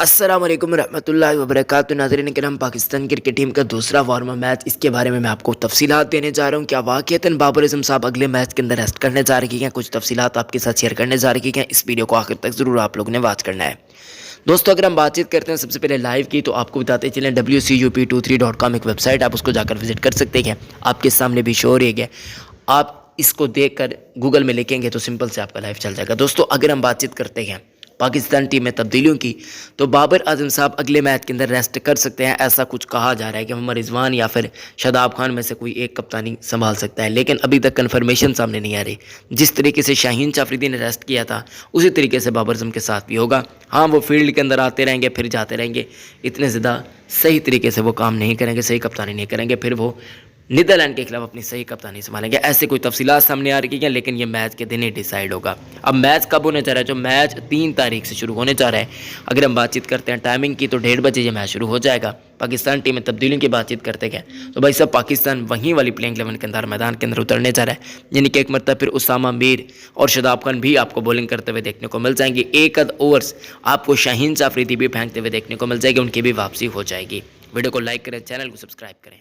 अस्सलाम वालेकुम रहमतुल्लाहि व बरकातुहू। नाज़रीन किराम, पाकिस्तान क्रिकेट टीम का दूसरा वार्म मैच, इसके बारे में मैं आपको तफसीलात देने जा रहा हूँ। क्या वाक़ईतन बाबर आज़म साहब अगले मैच के अंदर रेस्ट करने जा रही हैं? कुछ तफसीलात आपके साथ शेयर करने जा रही हैं। इस वीडियो को आखिर तक ज़रूर आप लोगों ने वॉच करना है। दोस्तों, अगर हम बातचीत करते हैं सबसे पहले लाइव की, तो आपको बताते चलें WCUP23.com एक वेबसाइट, आप उसको जाकर विजिट कर सकते हैं। आपके सामने भी शो हो रही है, आप इसको देखकर गूगल में लिखेंगे तो सिंपल से आपका लाइव चल जाएगा। दोस्तों, अगर हम बातचीत करते हैं पाकिस्तान टीम में तब्दीलियों की, तो बाबर आजम साहब अगले मैच के अंदर रेस्ट कर सकते हैं। ऐसा कुछ कहा जा रहा है कि मोहम्मद रिजवान या फिर शादाब खान में से कोई एक कप्तानी संभाल सकता है, लेकिन अभी तक कन्फर्मेशन सामने नहीं आ रही। जिस तरीके से शाहीन अफरीदी ने रेस्ट किया था, उसी तरीके से बाबर आजम के साथ भी होगा। हाँ, वो फील्ड के अंदर आते रहेंगे फिर जाते रहेंगे, इतने ज़्यादा सही तरीके से वो काम नहीं करेंगे, सही कप्तानी नहीं करेंगे, फिर वो नीदरलैंड के खिलाफ अपनी सही कप्तानी संभालेंगे। ऐसे कोई तफसीलात सामने आ रही हैं, लेकिन ये मैच के दिन ही डिसाइड होगा। अब मैच कब होने जा रहा है? जो मैच 3 तारीख से शुरू होने जा रहा है। अगर हम बातचीत करते हैं टाइमिंग की, तो 1:30 बजे ये मैच शुरू हो जाएगा। पाकिस्तान टीम में तब्दीलियों की बातचीत करते हैं तो भाई साहब, पाकिस्तान वहीं वाली प्लेइंग 11 के अंदर मैदान के अंदर उतरने जा रहा है। यानी कि एक मरतबा फिर उसामा मीर और शादाब खान भी आपको बॉलिंग करते हुए देखने को मिल जाएंगे। एक आध ओवर्स आपको शाहीन अफरीदी भी फेंकते हुए देखने को मिल जाएगी, उनकी भी वापसी हो जाएगी। वीडियो को लाइक करें, चैनल को सब्सक्राइब करें।